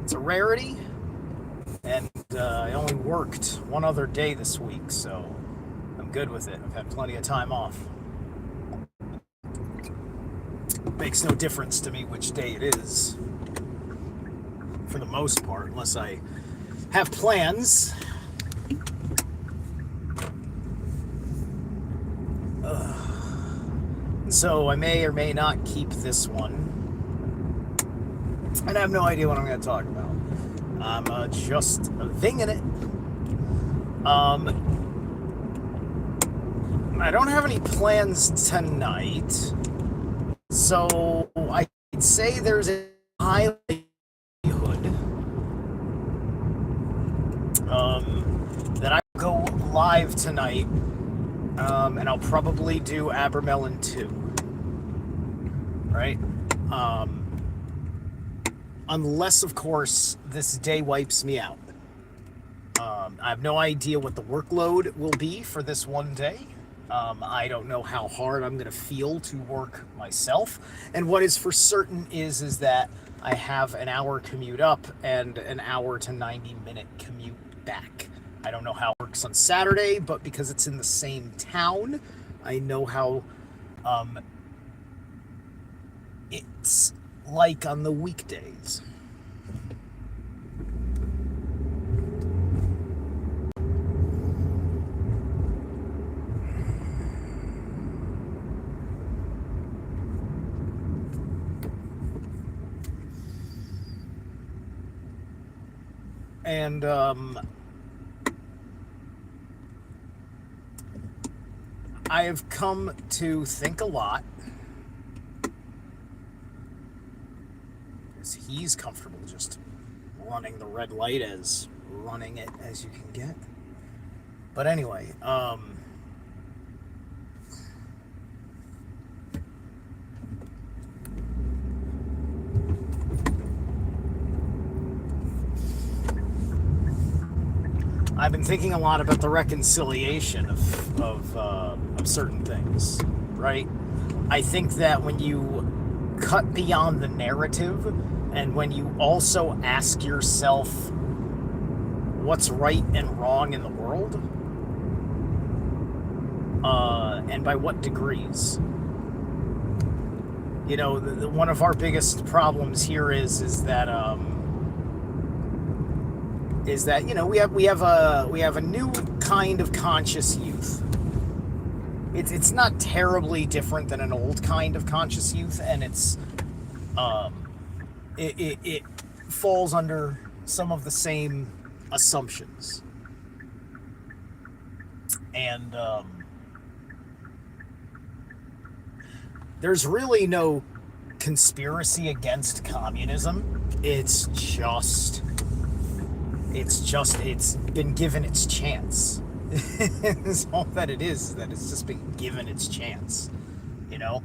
It's a rarity, and I only worked one other day this week, so I'm good with it. I've had plenty of time off. Makes no difference to me which day it is, for the most part, unless I have plans. So I may or may not keep this one. And I have no idea what I'm going to talk about. I'm just vinging it. I don't have any plans tonight. So I'd say there's a high likelihood that I go live tonight, and I'll probably do Abermelon 2, right? Unless, of course, this day wipes me out. I have no idea what the workload will be for this one day. I don't know how hard I'm going to feel to work myself. And what is for certain is that I have an hour commute up and an hour to 90-minute commute back. I don't know how it works on Saturday, but because it's in the same town, I know how it's like on the weekdays. And I have come to think a lot. He's comfortable just running the red light as running it as you can get. But anyway, I've been thinking a lot about the reconciliation of certain things, right? I think that when you cut beyond the narrative, and when you also ask yourself what's right and wrong in the world, and by what degrees. You know, one of our biggest problems here is that you know, we have a new kind of conscious youth. It's not terribly different than an old kind of conscious youth, and it falls under some of the same assumptions. And there's really no conspiracy against communism. It's been given its chance. It's all that it is, that it's just been given its chance. You know,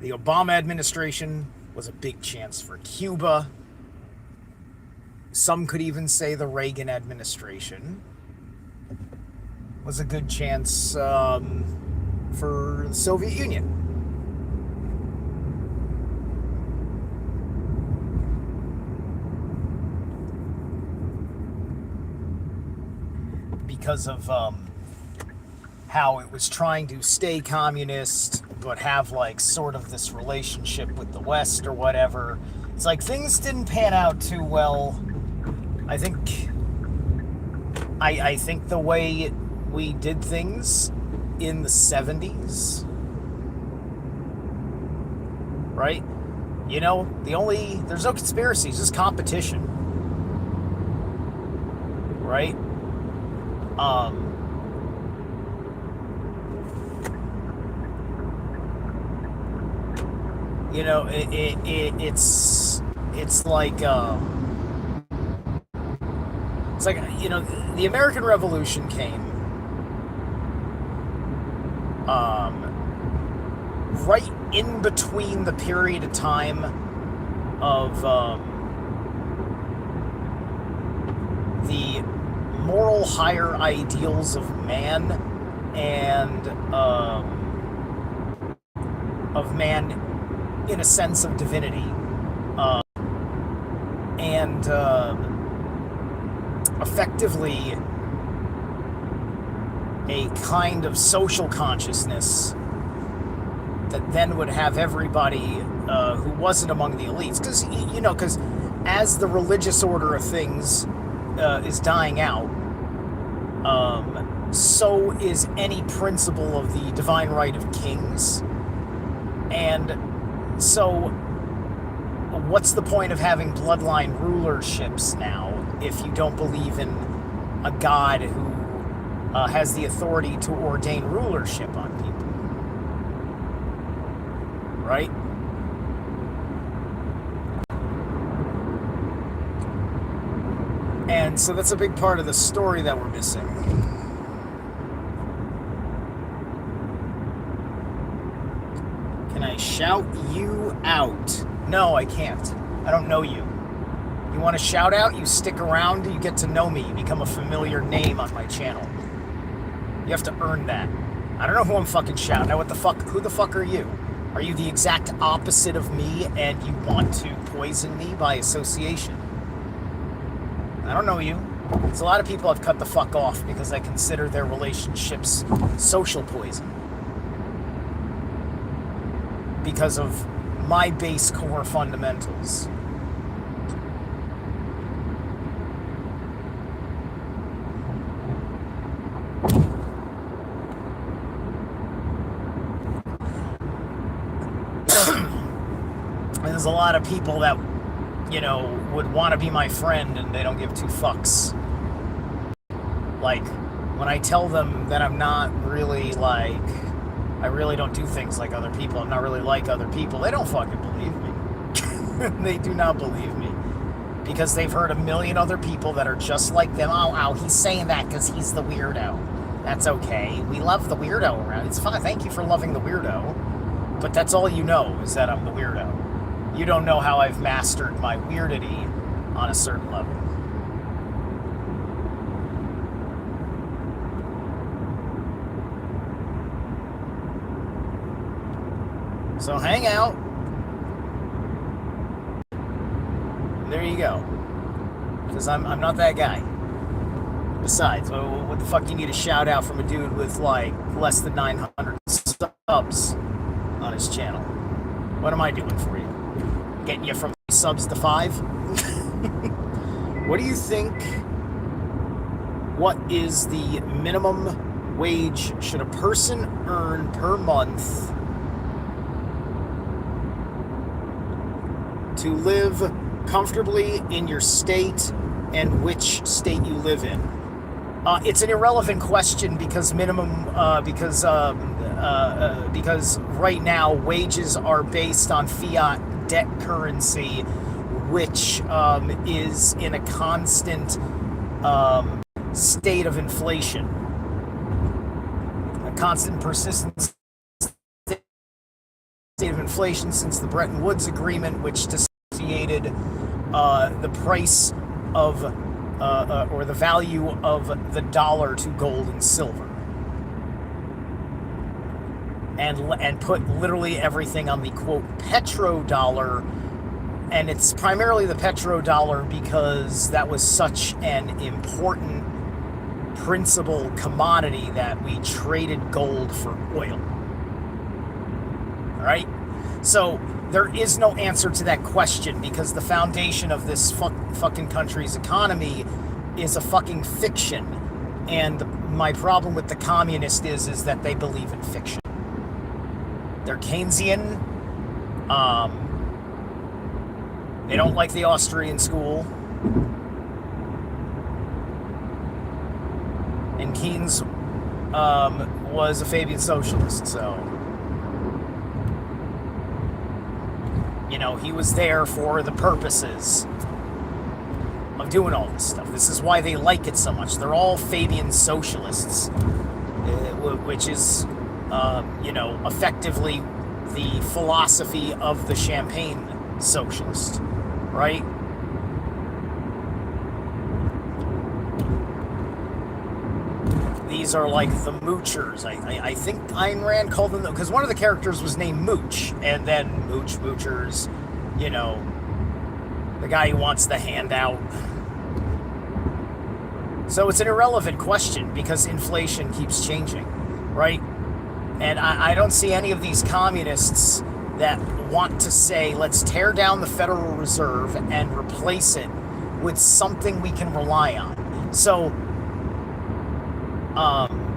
the Obama administration was a big chance for Cuba. Some could even say the Reagan administration was a good chance for the Soviet Union. Because of how it was trying to stay communist, but have like sort of this relationship with the West or whatever. It's like things didn't pan out too well. I think the way we did things in the 70s, right? You know, there's no conspiracies, just competition, right? You know, it's like you know, the American Revolution came right in between the period of time of the moral higher ideals of man and of man in a sense of divinity, and effectively a kind of social consciousness that then would have everybody who wasn't among the elites, because as the religious order of things is dying out, so is any principle of the divine right of kings. And so what's the point of having bloodline rulerships now if you don't believe in a god who has the authority to ordain rulership on people? Right? And so that's a big part of the story that we're missing. Can I shout you out? No, I can't. I don't know you. You want a shout out? You stick around, you get to know me, you become a familiar name on my channel. You have to earn that. I don't know who I'm fucking shouting at. What the fuck? Who the fuck are you? Are you the exact opposite of me and you want to poison me by association? I don't know you. There's a lot of people I've cut the fuck off because I consider their relationships social poison. Because of my base core fundamentals. There's a lot of people that, would want to be my friend and they don't give two fucks. Like, when I tell them that I'm not really I really don't do things like other people, I'm not really like other people, they don't fucking believe me. They do not believe me. Because they've heard a million other people that are just like them. Oh, he's saying that because he's the weirdo. That's okay. We love the weirdo around. It's fine. Thank you for loving the weirdo. But that's all you know, is that I'm the weirdo. You don't know how I've mastered my weirdity on a certain level. So hang out. There you go. Because I'm not that guy. Besides, what the fuck do you need a shout out from a dude with less than 900 subs on his channel? What am I doing for you? Getting you from subs to 5? What do you think? What is the minimum wage should a person earn per month to live comfortably in your state and which state you live in? It's an irrelevant question because because right now wages are based on fiat debt currency, which is in a constant state of inflation, a constant persistent state of inflation since the Bretton Woods Agreement, which dissociated the price of or the value of the dollar to gold and silver, and put literally everything on the quote petrodollar. And it's primarily the petrodollar because that was such an important principal commodity that we traded gold for oil. All right? So there is no answer to that question because the foundation of this fucking country's economy is a fucking fiction. And my problem with the communists is that they believe in fiction. They're Keynesian. They don't like the Austrian school. And Keynes was a Fabian socialist, so he was there for the purposes of doing all this stuff. This is why they like it so much. They're all Fabian socialists, which is, effectively the philosophy of the Champagne socialist, right? These are like the moochers. I think Ayn Rand called them, because one of the characters was named Mooch, and then moochers, The guy who wants the handout. So it's an irrelevant question because inflation keeps changing, right? And I don't see any of these communists that want to say, let's tear down the Federal Reserve and replace it with something we can rely on. So,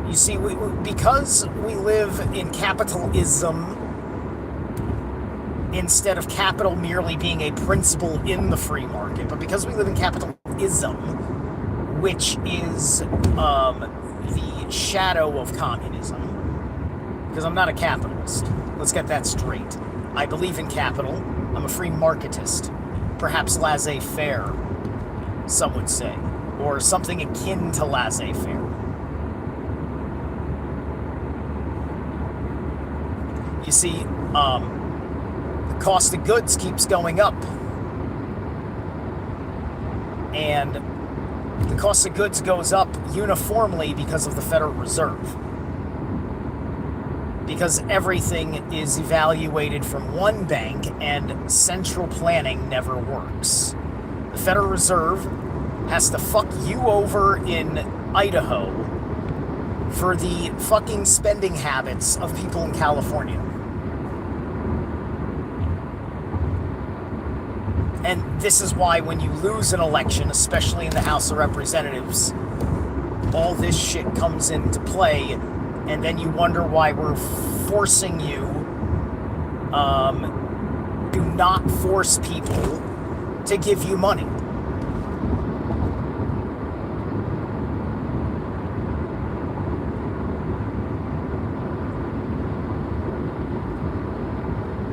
you see, because we live in capitalism instead of capital merely being a principle in the free market, but because we live in capitalism, which is the shadow of communism, because I'm not a capitalist. Let's get that straight. I believe in capital. I'm a free marketist. Perhaps laissez-faire, some would say, or something akin to laissez-faire. You see, the cost of goods keeps going up. And the cost of goods goes up uniformly because of the Federal Reserve. Because everything is evaluated from one bank and central planning never works. The Federal Reserve has to fuck you over in Idaho for the fucking spending habits of people in California. And this is why when you lose an election, especially in the House of Representatives, all this shit comes into play. And then you wonder why we're forcing you to not force people to give you money.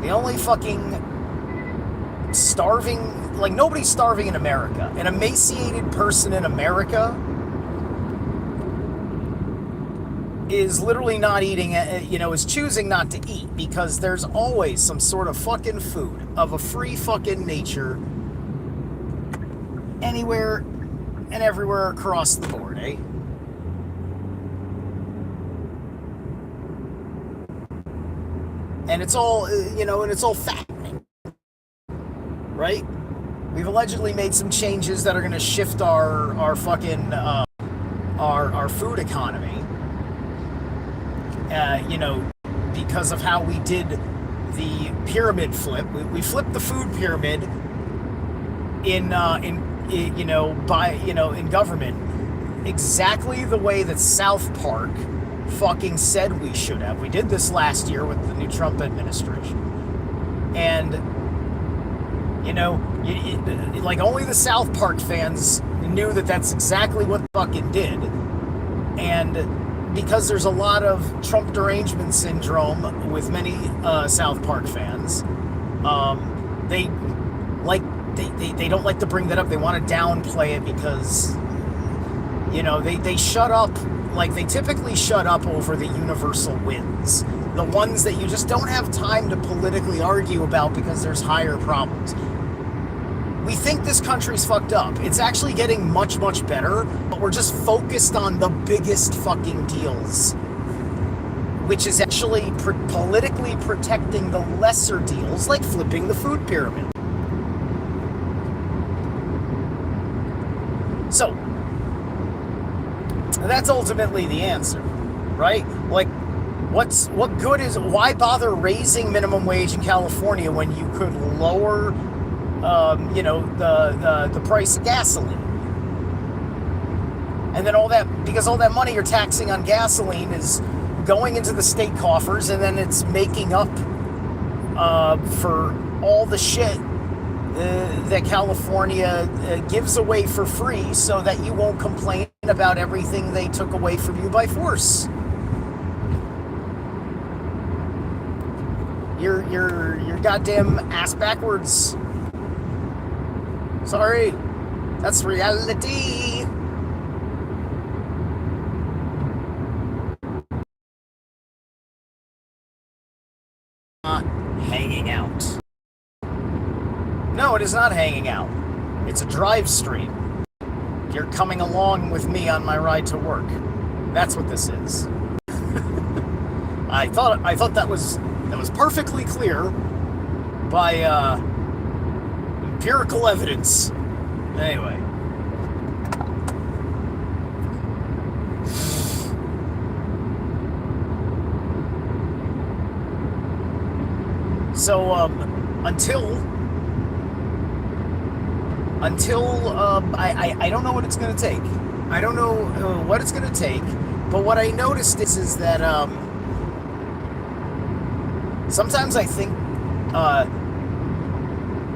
The only fucking starving, like nobody's starving in America. An emaciated person in America is literally not eating, is choosing not to eat because there's always some sort of fucking food of a free fucking nature anywhere and everywhere across the board, eh? And it's all, and it's all fattening, right? We've allegedly made some changes that are going to shift our fucking, our food economy. Because of how we did the pyramid flip. We flipped the food pyramid in government exactly the way that South Park fucking said we should have. We did this last year with the new Trump administration. And, like only the South Park fans knew that that's exactly what fucking did. And because there's a lot of Trump derangement syndrome with many South Park fans, they don't like to bring that up. They want to downplay it because, they shut up, like they typically shut up over the universal wins. The ones that you just don't have time to politically argue about because there's higher problems. We think this country's fucked up. It's actually getting much, much better, but we're just focused on the biggest fucking deals, which is actually politically protecting the lesser deals, like flipping the food pyramid. So, that's ultimately the answer, right? Like, why bother raising minimum wage in California when you could lower the price of gasoline? And then all that money you're taxing on gasoline is going into the state coffers, and then it's making up for all the shit that California gives away for free so that you won't complain about everything they took away from you by force. You're goddamn ass backwards. Sorry, that's reality. Not hanging out. No, it is not hanging out. It's a drive stream. You're coming along with me on my ride to work. That's what this is. I thought that was perfectly clear by empirical evidence. Anyway. So, I don't know what it's going to take. I don't know what it's going to take, but what I noticed is that sometimes I think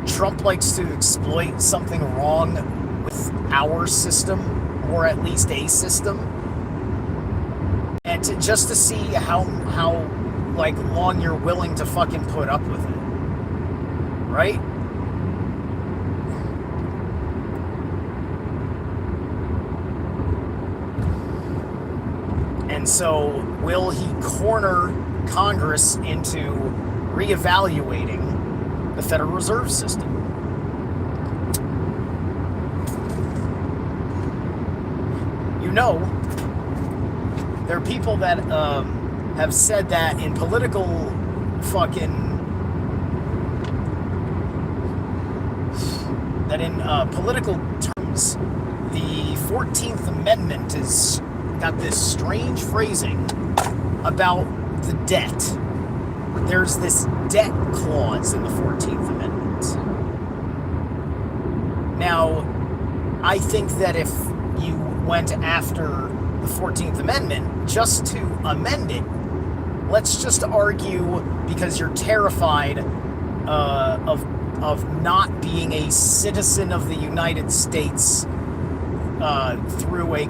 Trump likes to exploit something wrong with our system, or at least a system, and just to see how like long you're willing to fucking put up with it, right? And so, will he corner Congress into reevaluating the Federal Reserve System? You know, there are people that have said that in political terms, the 14th Amendment is got this strange phrasing about the debt. There's this debt clause in the 14th Amendment. Now, I think that if you went after the 14th Amendment just to amend it, let's just argue because you're terrified of not being a citizen of the United States through a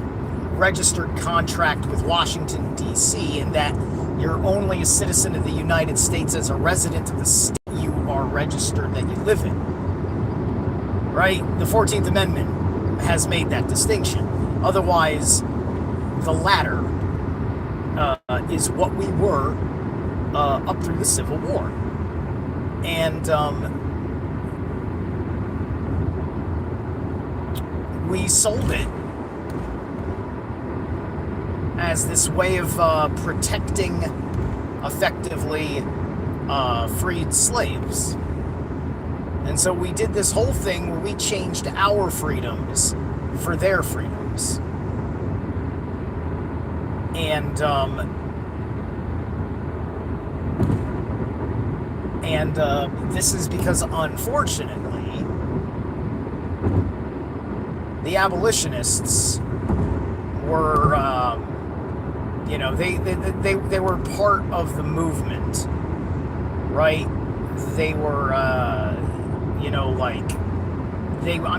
registered contract with Washington, D.C., and that you're only a citizen of the United States as a resident of the state you are registered that you live in. Right? The 14th Amendment has made that distinction. Otherwise, the latter is what we were up through the Civil War. And we sold it as this way of protecting, effectively, freed slaves. And so we did this whole thing where we changed our freedoms for their freedoms. And this is because, unfortunately, the abolitionists were, they were part of the movement, right? They were, I'm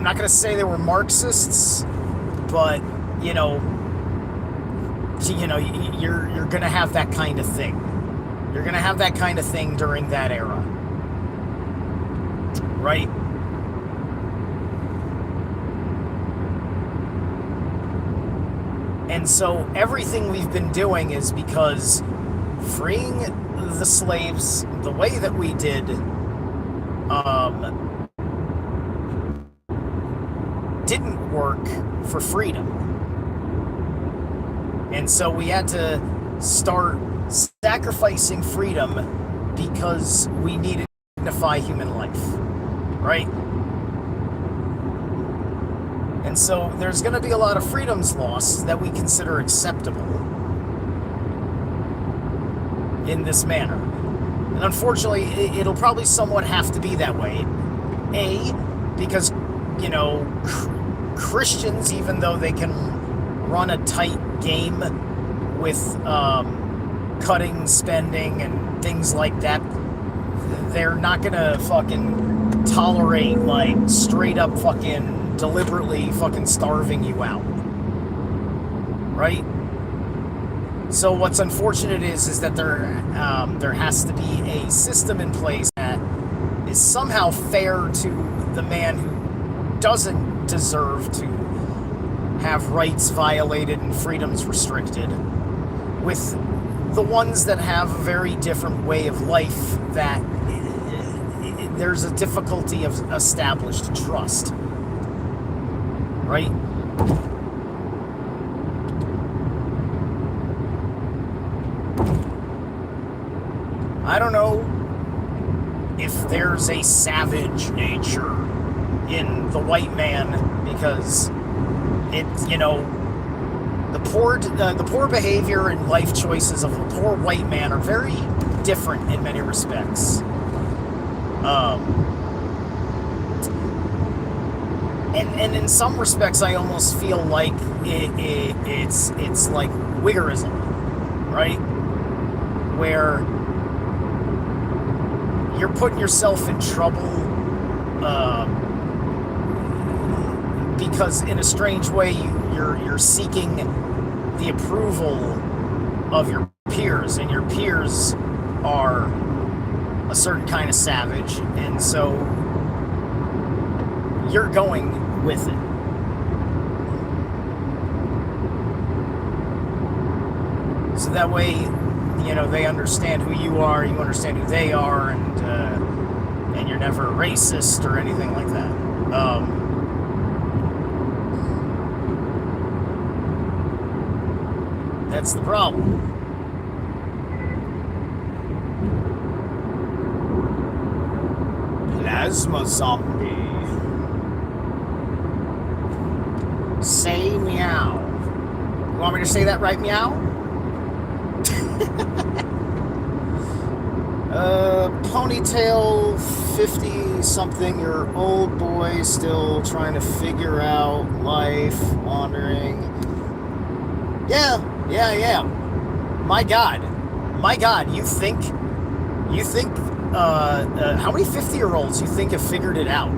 not going to say they were Marxists, but, you're going to have that kind of thing. You're going to have that kind of thing during that era, right? And so everything we've been doing is because freeing the slaves the way that we did didn't work for freedom. And so we had to start sacrificing freedom because we needed to dignify human life, right? And so there's going to be a lot of freedoms lost that we consider acceptable in this manner. And unfortunately, it'll probably somewhat have to be that way. A, because, Christians, even though they can run a tight game with cutting spending and things like that, they're not going to fucking tolerate, straight up fucking deliberately fucking starving you out, right? So what's unfortunate is that there has to be a system in place that is somehow fair to the man who doesn't deserve to have rights violated and freedoms restricted, with the ones that have a very different way of life that there's a difficulty of established trust. Right? I don't know if there's a savage nature in the white man, because it's, you know, the poor behavior and life choices of a poor white man are very different in many respects. And in some respects, I almost feel like it's like Wiggerism, right? Where you're putting yourself in trouble because, in a strange way, you're seeking the approval of your peers, and your peers are a certain kind of savage, and so you're going with it. So that way, you know, they understand who you are, you understand who they are, and you're never racist or anything like that. That's the problem. Plasma zombie. Say meow. You want me to say that right, meow? Ponytail, 50-something-year-old boy still trying to figure out life, wandering. Yeah. My God, you think, how many 50-year-olds you think have figured it out?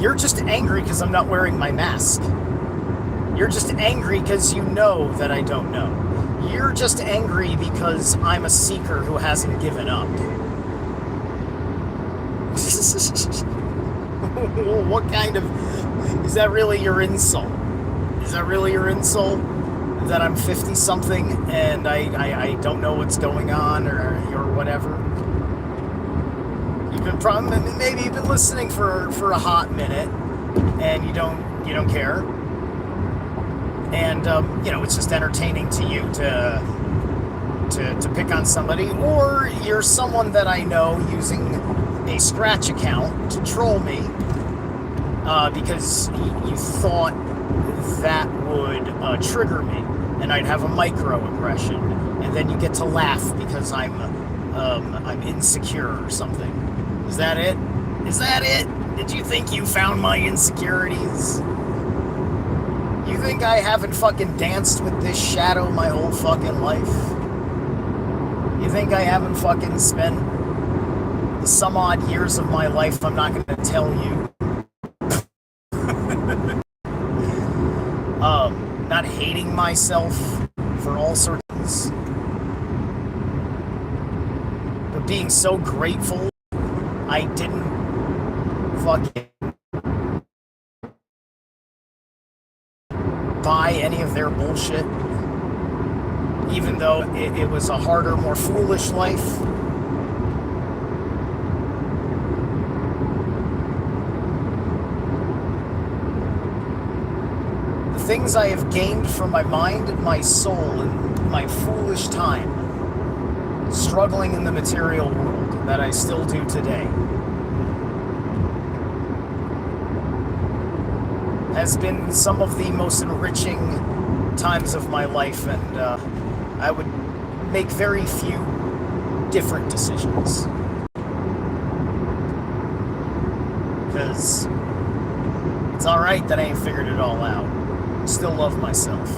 You're just angry because I'm not wearing my mask. You're just angry because you know that I don't know. You're just angry because I'm a seeker who hasn't given up. What kind of... Is that really your insult? Is that really your insult? That I'm 50-something and I don't know what's going on or whatever? Maybe you've been listening for a hot minute and you don't care. And, you know, it's just entertaining to you to pick on somebody, or you're someone that I know using a Scratch account to troll me because you thought that would trigger me and I'd have a microaggression, and then you get to laugh because I'm insecure or something. Is that it? Is that it? Did you think you found my insecurities? You think I haven't fucking danced with this shadow my whole fucking life? You think I haven't fucking spent some odd years of my life I'm not gonna tell you? Not hating myself for all sorts of things, but being so grateful I didn't fucking buy any of their bullshit, even though it was a harder, more foolish life. The things I have gained from my mind and my soul in my foolish time, struggling in the material world, that I still do today, has been some of the most enriching times of my life, and I would make very few different decisions. Because it's alright that I ain't figured it all out. I still love myself.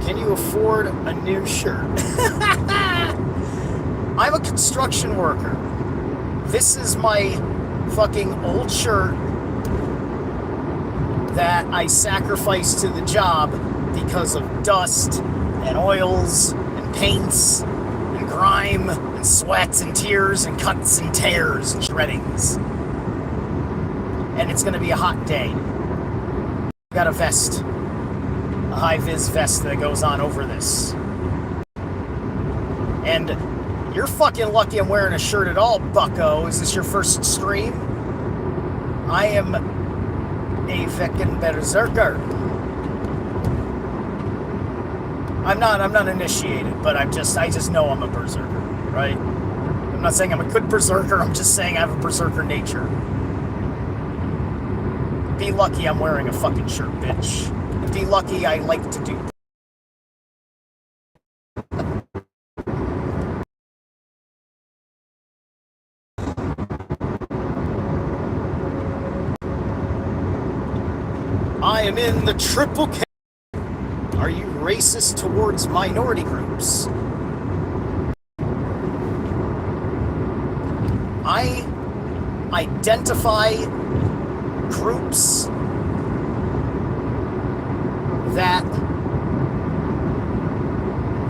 Can you afford a new shirt? I'm a construction worker. This is my fucking old shirt that I sacrificed to the job because of dust and oils and paints and grime and sweats and tears and cuts and tears and shreddings. And it's gonna be a hot day. I've got a vest, a high-vis vest that goes on over this. And you're fucking lucky I'm wearing a shirt at all, bucko. Is this your first stream? I am a feckin' berserker. I'm not initiated, but I just know I'm a berserker, right? I'm not saying I'm a good berserker, I'm just saying I have a berserker nature. Be lucky I'm wearing a fucking shirt, bitch. And be lucky I like to do. I am in the triple K. Are you racist towards minority groups? I identify groups that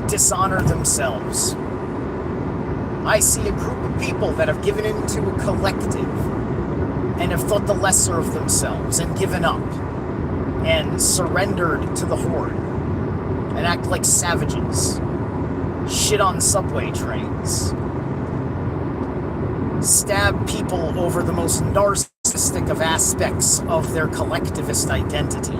dishonor themselves. I see a group of people that have given into a collective and have thought the lesser of themselves and given up and surrendered to the horde and act like savages, shit on subway trains, stab people over the most narcissistic of aspects of their collectivist identity,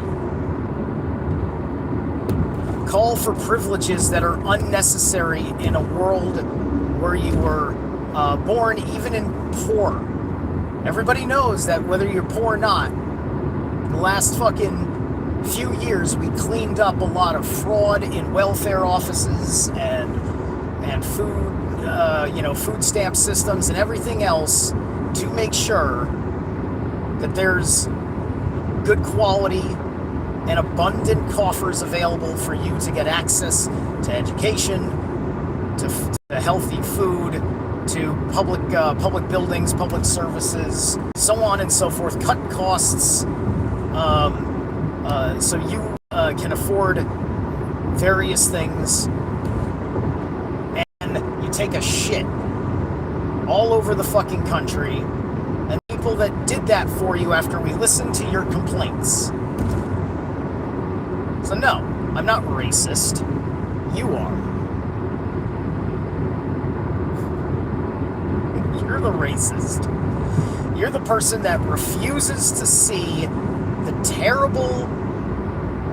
call for privileges that are unnecessary in a world where you were born even in poor. Everybody knows that whether you're poor or not, in the last fucking few years we cleaned up a lot of fraud in welfare offices and food food stamp systems and everything else to make sure that there's good quality and abundant coffers available for you to get access to education, to healthy food, to public buildings, public services, so on and so forth. Cut costs so you can afford various things, and you take a shit all over the fucking country, and people that did that for you after we listened to your complaints. So no, I'm not racist. You are. You're the racist. You're the person that refuses to see the terrible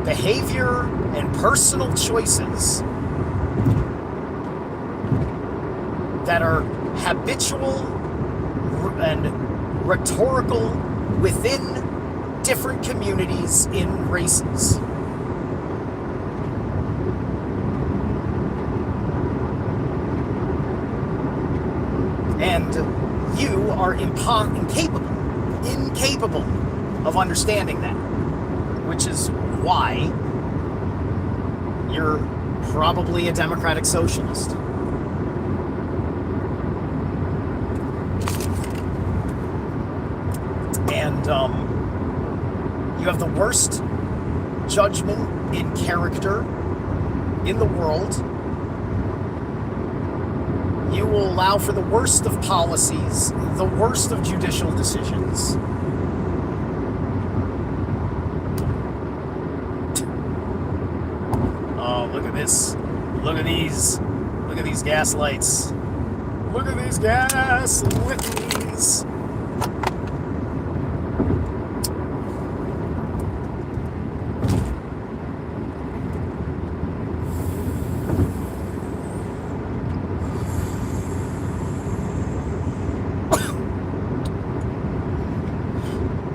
behavior and personal choices that are habitual and rhetorical within different communities in races. And you are incapable of understanding that, which is why you're probably a democratic socialist. And you have the worst judgment in character in the world. You will allow for the worst of policies, the worst of judicial decisions. Oh, look at this. Look at these. Look at these gas lights. Look at these gas lights.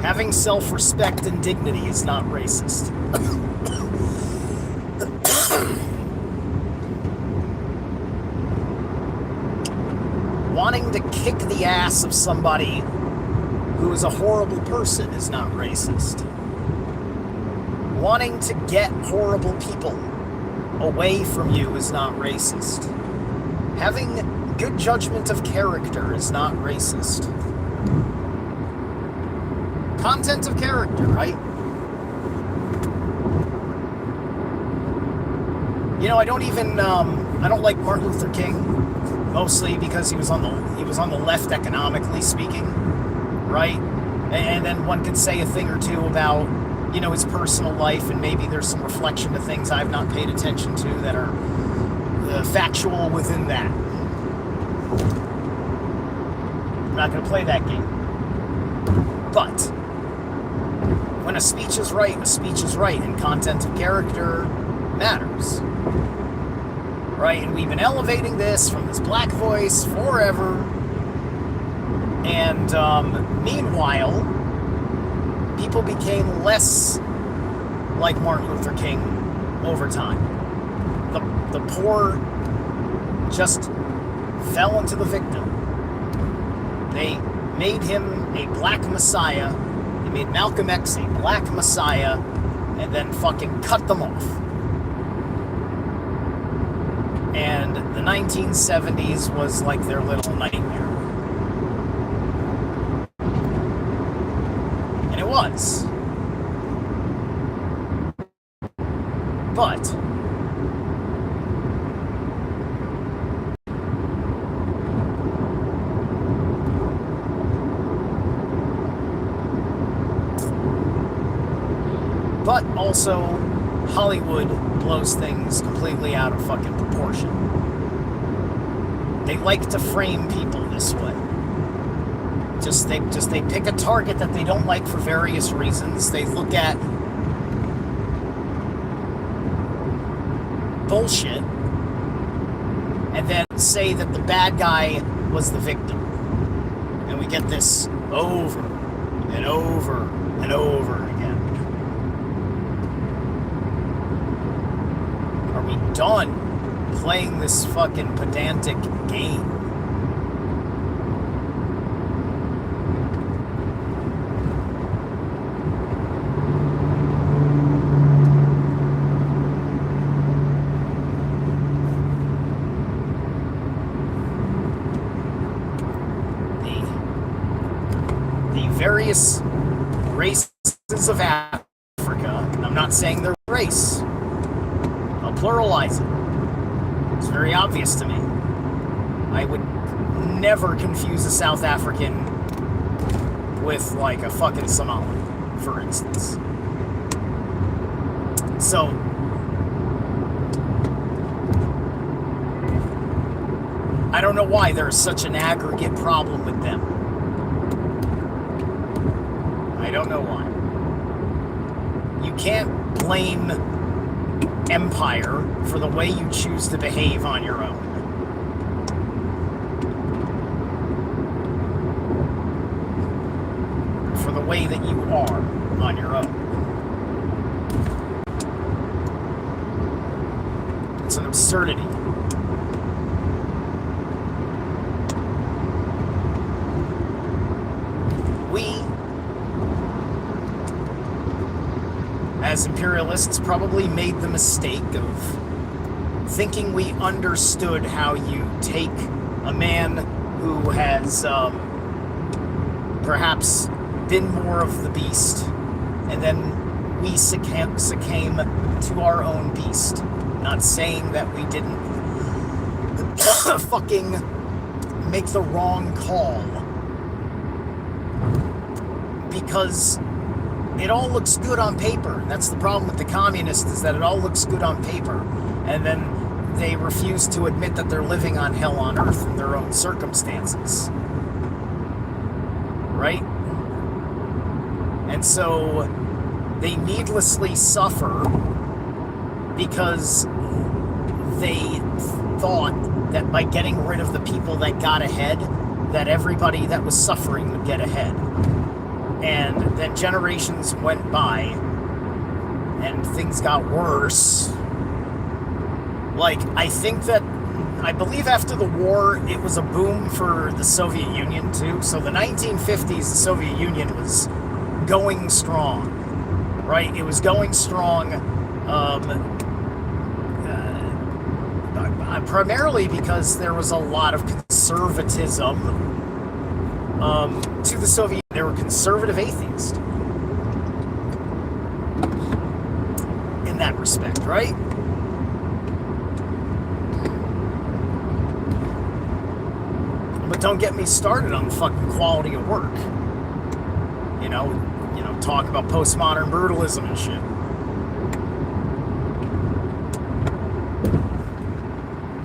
Having self-respect and dignity is not racist. Wanting to kick the ass of somebody who is a horrible person is not racist. Wanting to get horrible people away from you is not racist. Having good judgment of character is not racist. Content of character, right? You know, I don't like Martin Luther King, mostly because he was on the left economically speaking, right? And then one could say a thing or two about, you know, his personal life, and maybe there's some reflection to things I've not paid attention to that are factual within that. I'm not going to play that game. But when a speech is right, and content of character matters. right? And we've been elevating this from this black voice forever. And meanwhile, people became less like Martin Luther King over time. The poor just fell into the victim. They made him a black messiah. They made Malcolm X a black messiah, and then fucking cut them off. And the 1970s was like their little nightmare. And it was. But also, Hollywood blows things completely out of fucking proportion. They like to frame people this way. They pick a target that they don't like for various reasons. They look at bullshit and then say that the bad guy was the victim. And we get this over and over and over again. Are we done playing this fucking pedantic game? The various races of Africa, I'm not saying they're race, I'll pluralize it. It's very obvious to me. I would never confuse a South African with like a fucking Somali, for instance. So, I don't know why there's such an aggregate problem with them. I don't know why. You can't blame empire for the way you choose to behave on your own. For the way that you are on your own. It's an absurdity. We, as imperialists, probably made the mistake of thinking we understood how you take a man who has perhaps been more of the beast, and then we succumb to our own beast. Not saying that we didn't fucking make the wrong call, because it all looks good on paper. That's the problem with the communists, is that it all looks good on paper, and then they refuse to admit that they're living on hell on earth in their own circumstances. Right? And so they needlessly suffer because they thought that by getting rid of the people that got ahead, that everybody that was suffering would get ahead. And then generations went by and things got worse. Like, I believe after the war, it was a boom for the Soviet Union too. So the 1950s, the Soviet Union was going strong, right? It was going strong, primarily because there was a lot of conservatism to the Soviet. They were conservative atheists in that respect, right? But don't get me started on the fucking quality of work. You know, talk about postmodern brutalism and shit.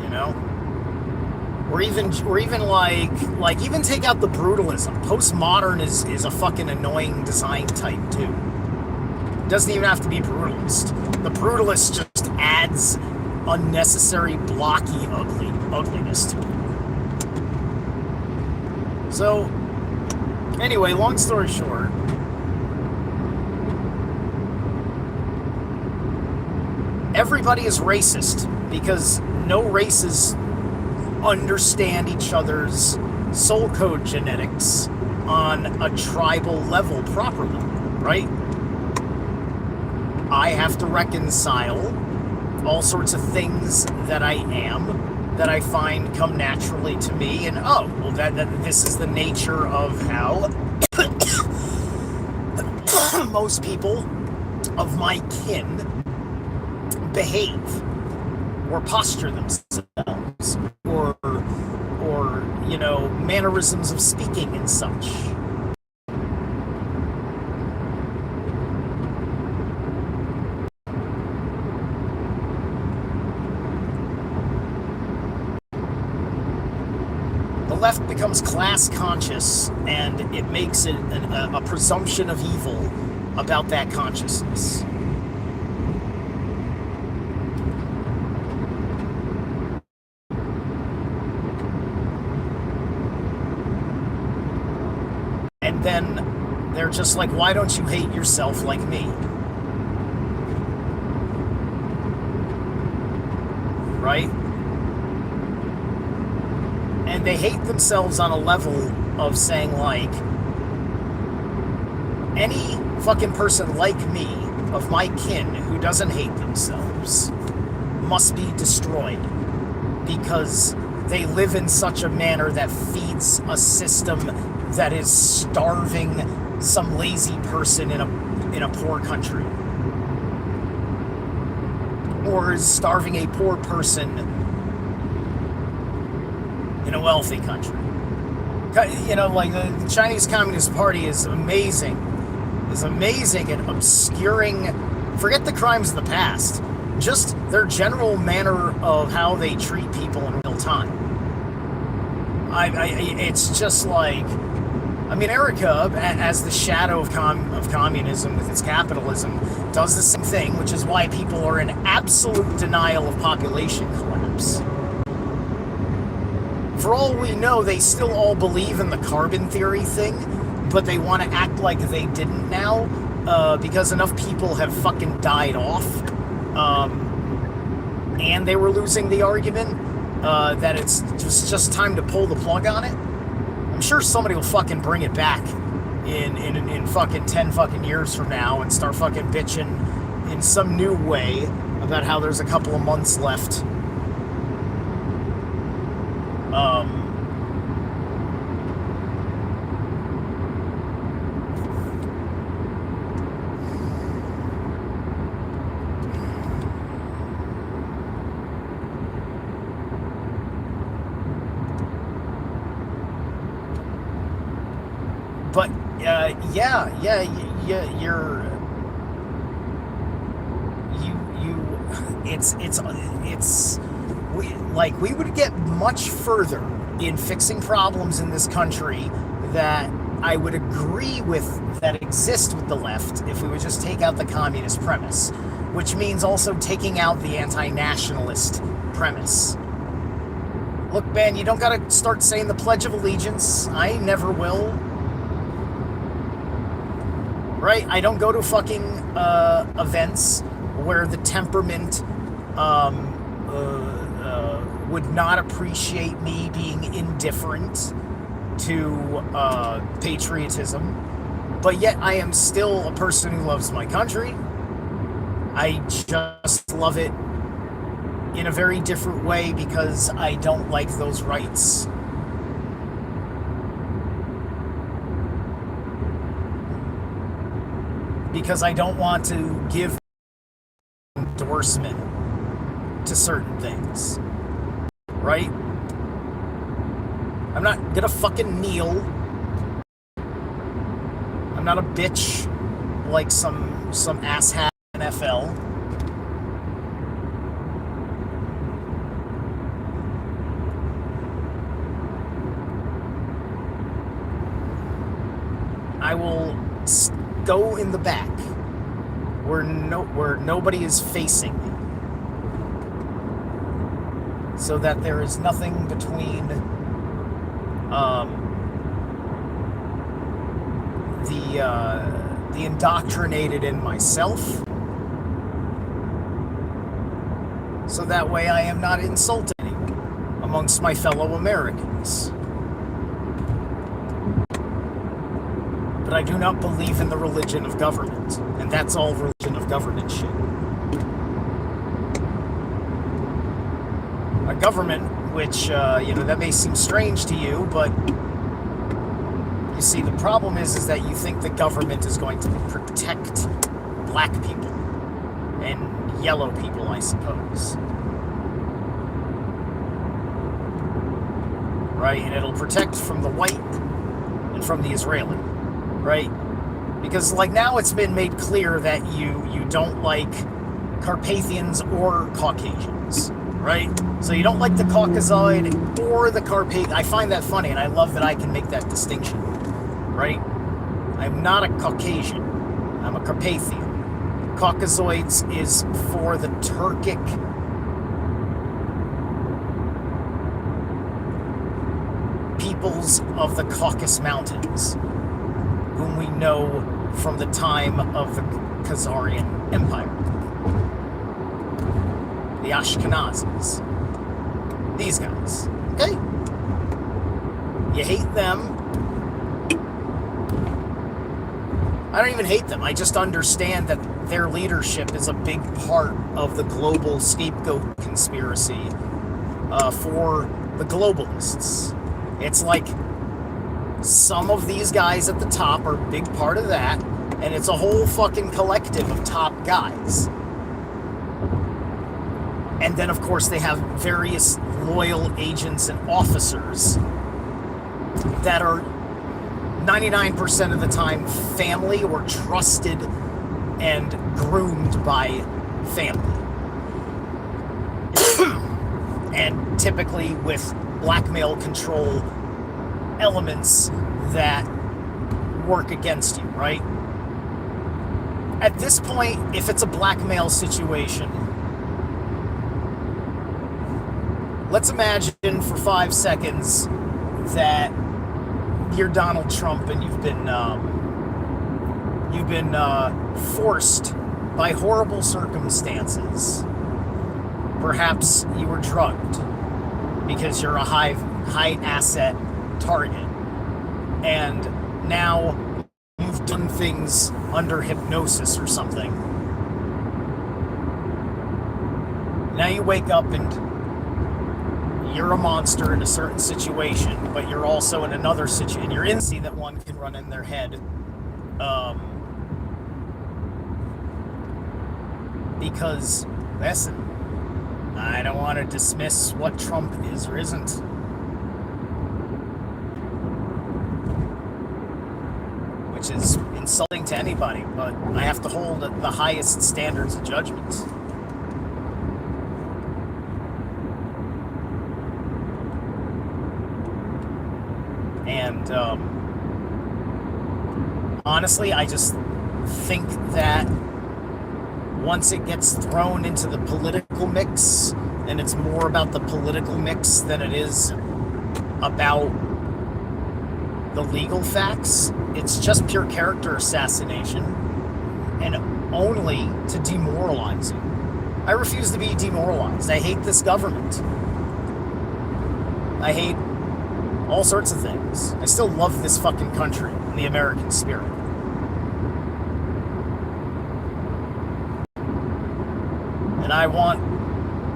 You know? Or even like even take out the brutalism. Postmodern is a fucking annoying design type too. It doesn't even have to be brutalist. The brutalist just adds unnecessary, blocky ugliness to it. So, anyway, long story short, everybody is racist because no races understand each other's soul code genetics on a tribal level properly, right? I have to reconcile all sorts of things that I am, that I find come naturally to me, and that this is the nature of how most people of my kin behave or posture themselves or mannerisms of speaking and such. The left becomes class conscious, and it makes it a presumption of evil about that consciousness. And then they're just like, why don't you hate yourself like me? Right? And they hate themselves on a level of saying, like, any fucking person like me, of my kin, who doesn't hate themselves, must be destroyed because they live in such a manner that feeds a system that is starving some lazy person in a poor country, or is starving a poor person in a wealthy country. Like the Chinese Communist Party is amazing at obscuring, forget the crimes of the past, just their general manner of how they treat people in real time. It's just like, America, as the shadow of communism with its capitalism, does the same thing, which is why people are in absolute denial of population collapse. For all we know, they still all believe in the carbon theory thing, but they want to act like they didn't now, because enough people have fucking died off, and they were losing the argument, that it's just time to pull the plug on it. I'm sure somebody will fucking bring it back in fucking 10 fucking years from now and start fucking bitching in some new way about how there's a couple of months left. But we would get much further in fixing problems in this country that I would agree with that exist with the left if we would just take out the communist premise, which means also taking out the anti-nationalist premise. Look, man, you don't gotta start saying the Pledge of Allegiance. I never will. Right? I don't go to fucking events where the temperament would not appreciate me being indifferent to patriotism, but yet I am still a person who loves my country. I just love it in a very different way because I don't like those rights. Because I don't want to give endorsement to certain things. Right? I'm not gonna fucking kneel. I'm not a bitch like some asshat NFL. I will go in the back where nobody is facing me. so that there is nothing between the indoctrinated and myself, so that way I am not insulting amongst my fellow Americans. But I do not believe in the religion of government, and that's all religion of government shit. A government, which, that may seem strange to you, but you see, the problem is that you think the government is going to protect black people and yellow people, I suppose. Right? And it'll protect from the white and from the Israeli. Right? Because, now it's been made clear that you don't like Carpathians or Caucasians. Right? So you don't like the Caucasoid or the Carpathian. I find that funny, and I love that I can make that distinction. Right? I'm not a Caucasian. I'm a Carpathian. Caucasoids is for the Turkic peoples of the Caucasus Mountains, whom we know from the time of the Khazarian Empire. The Ashkenazis. These guys. Okay? You hate them. I don't even hate them. I just understand that their leadership is a big part of the global scapegoat conspiracy for the globalists. It's like some of these guys at the top are a big part of that, and it's a whole fucking collective of top guys. And then, of course, they have various loyal agents and officers that are 99% of the time family or trusted and groomed by family. And typically with blackmail control elements that work against you, right? At this point, if it's a blackmail situation, let's imagine for 5 seconds that you're Donald Trump and you've been forced by horrible circumstances. Perhaps you were drugged because you're a high asset target, and now you've done things under hypnosis or something. Now you wake up and you're a monster in a certain situation, but you're also in another situation, and you're in see that one can run in their head. Because, listen, I don't want to dismiss what Trump is or isn't. Which is insulting to anybody, but I have to hold the highest standards of judgment. And honestly, I just think that once it gets thrown into the political mix, and it's more about the political mix than it is about the legal facts, it's just pure character assassination, and only to demoralize you. I refuse to be demoralized. I hate this government. I hate all sorts of things. I still love this fucking country and the American spirit. And I want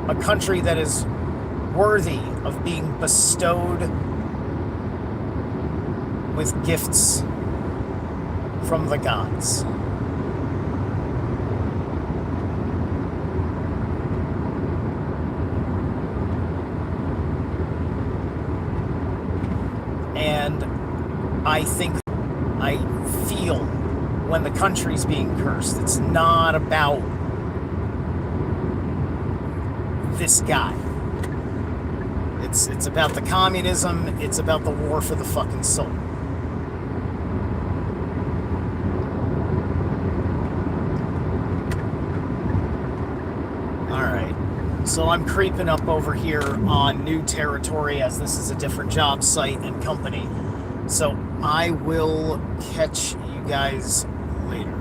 a country that is worthy of being bestowed with gifts from the gods. And I feel when the country's being cursed, it's not about this guy. It's about the communism, it's about the war for the fucking soul. Alright. So I'm creeping up over here on new territory, as this is a different job site and company. So I will catch you guys later.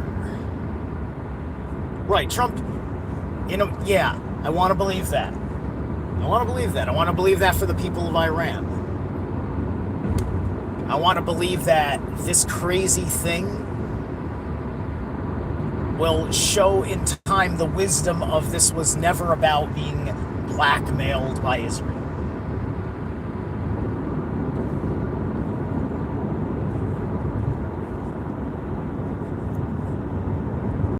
Right, Trump, yeah, I want to believe that. I want to believe that. I want to believe that for the people of Iran. I want to believe that this crazy thing will show in time the wisdom of this was never about being blackmailed by Israel.